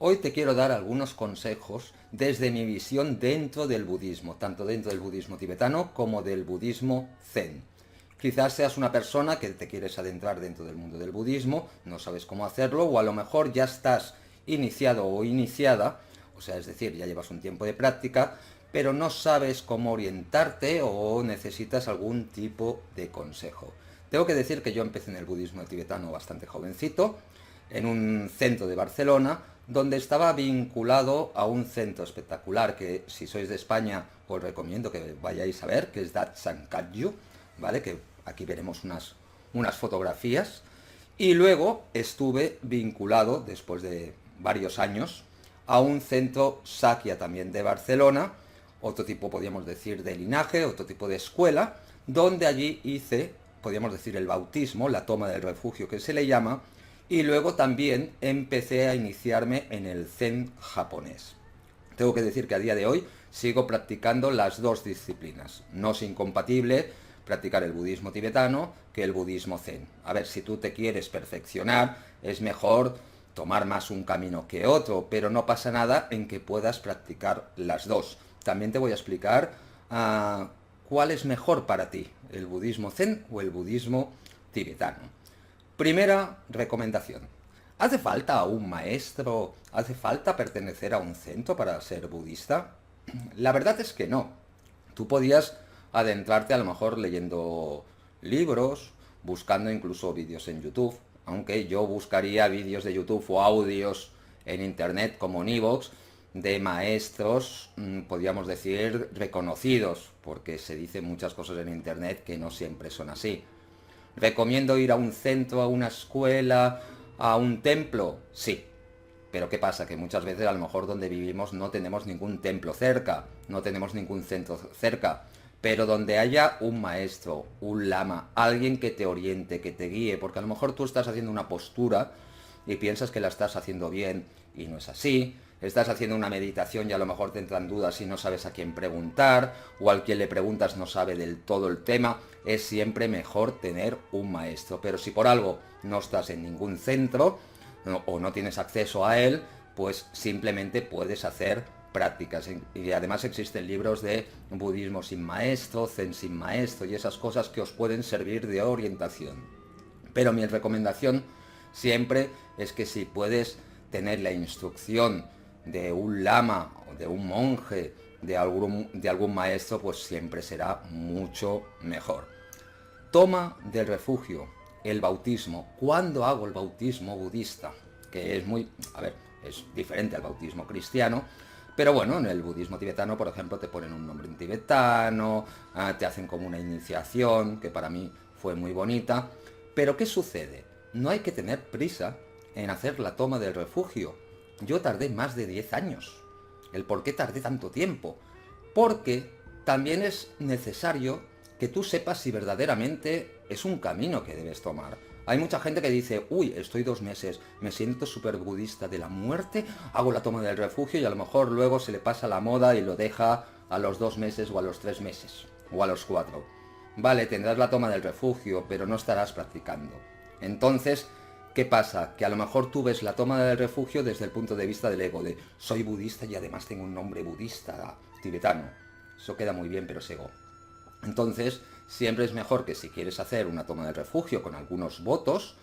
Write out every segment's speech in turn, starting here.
Hoy te quiero dar algunos consejos desde mi visión dentro del budismo, tanto dentro del budismo tibetano como del budismo zen. Quizás seas una persona que te quieres adentrar dentro del mundo del budismo, no sabes cómo hacerlo, o a lo mejor ya estás iniciado o iniciada, o sea, es decir, ya llevas un tiempo de práctica, pero no sabes cómo orientarte o necesitas algún tipo de consejo. Tengo que decir que yo empecé en el budismo tibetano bastante jovencito, en un centro de Barcelona, donde estaba vinculado a un centro espectacular que, si sois de España, os recomiendo que vayáis a ver, que es Datsan Kagyu, ¿vale? Que aquí veremos unas fotografías. Y luego estuve vinculado, después de varios años, a un centro Sakya también de Barcelona, otro tipo, podríamos decir, de linaje, otro tipo de escuela, donde allí hice, podríamos decir, el bautismo, la toma del refugio que se le llama, y luego también empecé a iniciarme en el zen japonés. Tengo que decir que a día de hoy sigo practicando las dos disciplinas. No es incompatible practicar el budismo tibetano que el budismo zen. A ver, si tú te quieres perfeccionar, es mejor tomar más un camino que otro, pero no pasa nada en que puedas practicar las dos. También te voy a explicar cuál es mejor para ti, el budismo zen o el budismo tibetano. Primera recomendación. ¿Hace falta un maestro? ¿Hace falta pertenecer a un centro para ser budista? La verdad es que no. Tú podías adentrarte a lo mejor leyendo libros, buscando incluso vídeos en YouTube, aunque yo buscaría vídeos de YouTube o audios en internet como en iVoox de maestros, podríamos decir, reconocidos, porque se dicen muchas cosas en internet que no siempre son así. ¿Recomiendo ir a un centro, a una escuela, a un templo? Sí. Pero ¿qué pasa? Que muchas veces a lo mejor donde vivimos no tenemos ningún templo cerca, no tenemos ningún centro cerca. Pero donde haya un maestro, un lama, alguien que te oriente, que te guíe, porque a lo mejor tú estás haciendo una postura y piensas que la estás haciendo bien y no es así. Estás haciendo una meditación y a lo mejor te entran dudas y no sabes a quién preguntar, o al quien le preguntas no sabe del todo el tema. Es siempre mejor tener un maestro. Pero si por algo no estás en ningún centro o no tienes acceso a él, pues simplemente puedes hacer prácticas. Y además existen libros de budismo sin maestro, zen sin maestro y esas cosas que os pueden servir de orientación. Pero mi recomendación siempre es que si puedes tener la instrucción de un lama o de un monje, de algún maestro, pues siempre será mucho mejor. Toma del refugio, el bautismo. ¿Cuándo hago el bautismo budista? Que es es diferente al bautismo cristiano, pero bueno, en el budismo tibetano, por ejemplo, te ponen un nombre en tibetano, te hacen como una iniciación, que para mí fue muy bonita. Pero ¿qué sucede? No hay que tener prisa en hacer la toma del refugio. Yo tardé más de 10 años. ¿El por qué tardé tanto tiempo? Porque también es necesario que tú sepas si verdaderamente es un camino que debes tomar. Hay mucha gente que dice, uy, estoy 2 meses, me siento súper budista de la muerte, hago la toma del refugio y a lo mejor luego se le pasa la moda y lo deja a los 2 meses o a los 3 meses o a los 4. Vale, tendrás la toma del refugio, pero no estarás practicando. Entonces, ¿qué pasa? Que a lo mejor tú ves la toma del refugio desde el punto de vista del ego, de soy budista y además tengo un nombre budista tibetano. Eso queda muy bien, pero es ego. Entonces, siempre es mejor que si quieres hacer una toma del refugio con algunos votos,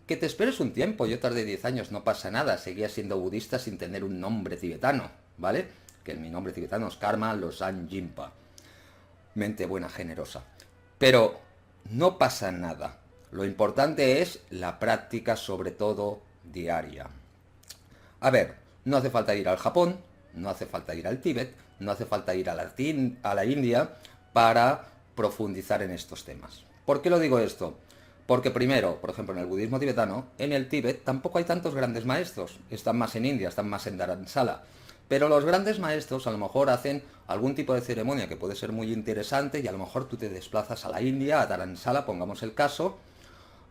que te esperes un tiempo. Yo tardé 10 años, no pasa nada, seguía siendo budista sin tener un nombre tibetano, ¿vale? Que mi nombre tibetano es Karma Losang Jinpa. Mente buena, generosa. Pero no pasa nada. Lo importante es la práctica, sobre todo diaria. A ver, no hace falta ir al Japón, no hace falta ir al Tíbet, no hace falta ir a la India para profundizar en estos temas. ¿Por qué lo digo esto? Porque primero, por ejemplo, en el budismo tibetano, en el Tíbet tampoco hay tantos grandes maestros. Están más en India, están más en Dharamsala. Pero los grandes maestros a lo mejor hacen algún tipo de ceremonia que puede ser muy interesante y a lo mejor tú te desplazas a la India, a Dharamsala, pongamos el caso,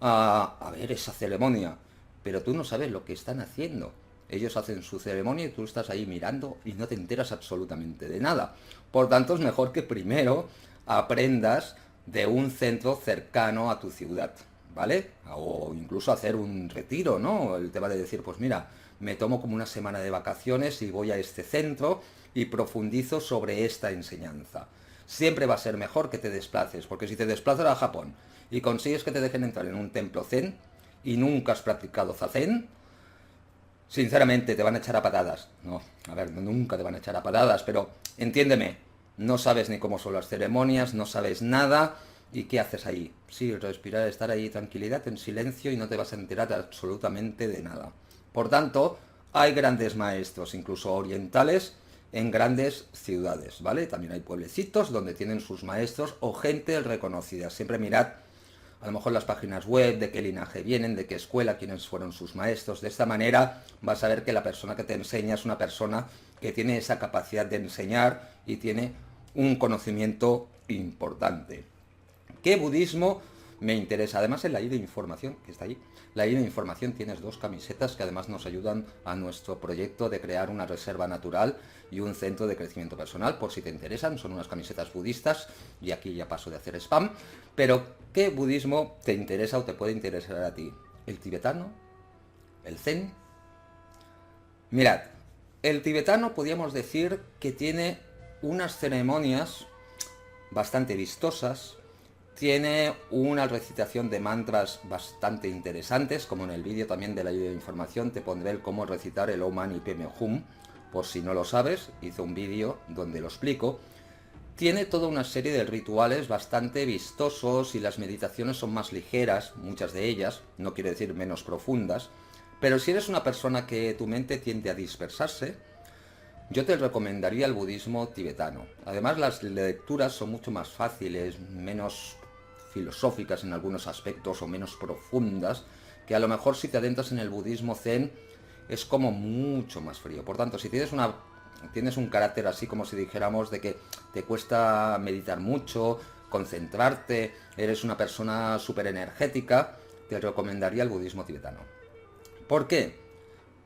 a ver esa ceremonia. Pero tú no sabes lo que están haciendo. Ellos hacen su ceremonia y tú estás ahí mirando y no te enteras absolutamente de nada. Por tanto, es mejor que primero aprendas de un centro cercano a tu ciudad, ¿vale? O incluso hacer un retiro, ¿no? El tema de decir, pues mira, me tomo como una semana de vacaciones y voy a este centro y profundizo sobre esta enseñanza. Siempre va a ser mejor que te desplaces, porque si te desplazas a Japón y consigues que te dejen entrar en un templo zen y nunca has practicado zazen, sinceramente te van a echar a patadas. No, a ver, nunca te van a echar a patadas, pero entiéndeme, no sabes ni cómo son las ceremonias, no sabes nada. ¿Y qué haces ahí? Sí, respirar, estar ahí, tranquilidad, en silencio y no te vas a enterar absolutamente de nada. Por tanto, hay grandes maestros, incluso orientales, en grandes ciudades, ¿vale? También hay pueblecitos donde tienen sus maestros o gente reconocida. Siempre mirad a lo mejor las páginas web, de qué linaje vienen, de qué escuela, quiénes fueron sus maestros. De esta manera vas a ver que la persona que te enseña es una persona que tiene esa capacidad de enseñar y tiene un conocimiento importante. ¿Qué budismo me interesa? Además, en la I de información, que está ahí, la I de información tienes 2 camisetas que además nos ayudan a nuestro proyecto de crear una reserva natural y un centro de crecimiento personal, por si te interesan. Son unas camisetas budistas y aquí ya paso de hacer spam. Pero, ¿qué budismo te interesa o te puede interesar a ti? ¿El tibetano? ¿El zen? Mirad, el tibetano podríamos decir que tiene unas ceremonias bastante vistosas, tiene una recitación de mantras bastante interesantes, como en el vídeo también de la ayuda de información te pondré el cómo recitar el Om Mani Padme Hum, por si no lo sabes, hice un vídeo donde lo explico. Tiene toda una serie de rituales bastante vistosos y las meditaciones son más ligeras, muchas de ellas, no quiere decir menos profundas, pero si eres una persona que tu mente tiende a dispersarse, yo te recomendaría el budismo tibetano. Además, las lecturas son mucho más fáciles, menos filosóficas en algunos aspectos o menos profundas, que a lo mejor si te adentras en el budismo zen es como mucho más frío. Por tanto, si tienes un carácter así como si dijéramos de que te cuesta meditar mucho, concentrarte, eres una persona súper energética, te recomendaría el budismo tibetano. ¿Por qué?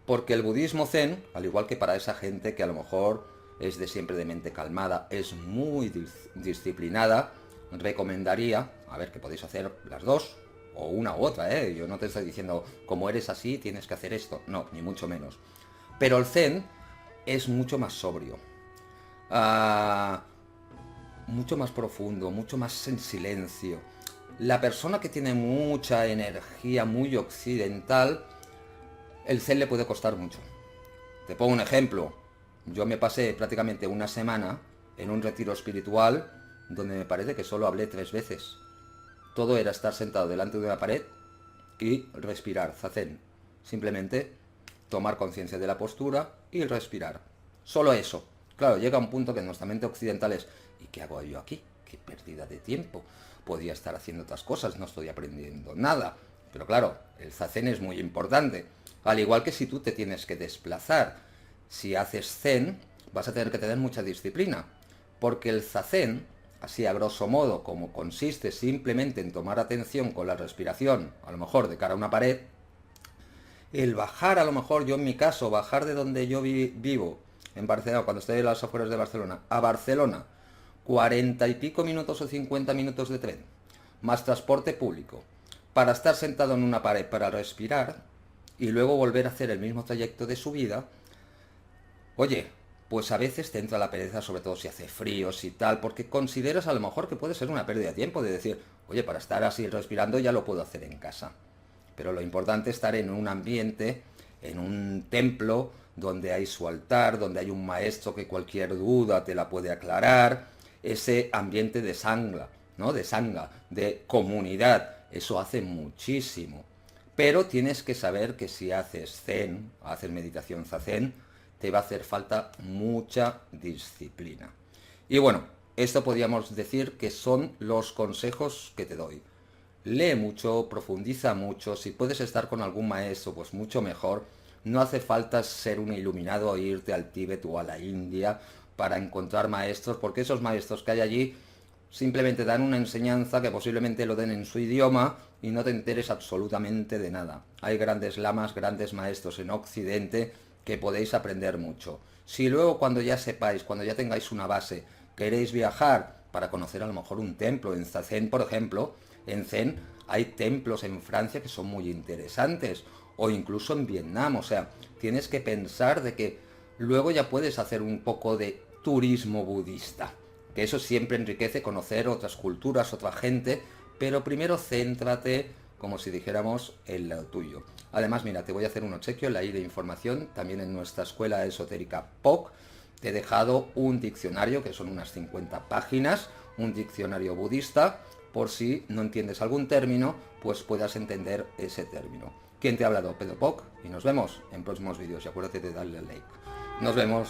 Porque el budismo zen, al igual que para esa gente que a lo mejor es de siempre de mente calmada, es muy disciplinada, recomendaría, a ver, que podéis hacer las dos, o una u otra, yo no te estoy diciendo, como eres así, tienes que hacer esto, no, ni mucho menos. Pero el zen es mucho más sobrio, mucho más profundo, mucho más en silencio. La persona que tiene mucha energía, muy occidental, el zen le puede costar mucho. Te pongo un ejemplo. Yo me pasé prácticamente una semana en un retiro espiritual donde me parece que solo hablé 3 veces. Todo era estar sentado delante de una pared y respirar, zazen. Simplemente tomar conciencia de la postura y respirar. Solo eso. Claro, llega un punto que en nuestra mente occidental es ¿y qué hago yo aquí? Qué pérdida de tiempo. Podía estar haciendo otras cosas, no estoy aprendiendo nada. Pero claro, el zazen es muy importante. Al igual que si tú te tienes que desplazar. Si haces zen, vas a tener que tener mucha disciplina. Porque el zazen, así a grosso modo, como consiste simplemente en tomar atención con la respiración, a lo mejor de cara a una pared, el bajar, a lo mejor yo en mi caso, bajar de donde yo vivo, en Barcelona, cuando estoy en las afueras de Barcelona, a Barcelona, 40 y pico minutos o 50 minutos de tren, más transporte público, para estar sentado en una pared para respirar y luego volver a hacer el mismo trayecto de subida, oye, pues a veces te entra la pereza, sobre todo si hace frío, y tal, porque consideras a lo mejor que puede ser una pérdida de tiempo, de decir, oye, para estar así respirando ya lo puedo hacer en casa. Pero lo importante es estar en un ambiente, en un templo, donde hay su altar, donde hay un maestro que cualquier duda te la puede aclarar, ese ambiente de sangha, ¿no? De sangha, de comunidad, eso hace muchísimo. Pero tienes que saber que si haces zen, haces meditación zazen, te va a hacer falta mucha disciplina. Y bueno, esto podríamos decir que son los consejos que te doy. Lee mucho, profundiza mucho, si puedes estar con algún maestro, pues mucho mejor. No hace falta ser un iluminado o irte al Tíbet o a la India para encontrar maestros, porque esos maestros que hay allí simplemente dan una enseñanza que posiblemente lo den en su idioma y no te enteres absolutamente de nada. Hay grandes lamas, grandes maestros en Occidente que podéis aprender mucho. Si luego cuando ya sepáis, cuando ya tengáis una base, queréis viajar para conocer a lo mejor un templo, en Zazen por ejemplo, en Zen hay templos en Francia que son muy interesantes, o incluso en Vietnam. O sea, tienes que pensar de que luego ya puedes hacer un poco de turismo budista, que eso siempre enriquece conocer otras culturas, otra gente, pero primero céntrate, como si dijéramos, en lo tuyo. Además, mira, te voy a hacer un obsequio, la de información, también en nuestra escuela esotérica POC. Te he dejado un diccionario, que son unas 50 páginas, un diccionario budista, por si no entiendes algún término, pues puedas entender ese término. ¿Quién te ha hablado? Pedro POC, y nos vemos en próximos vídeos. Y acuérdate de darle al like. Nos vemos.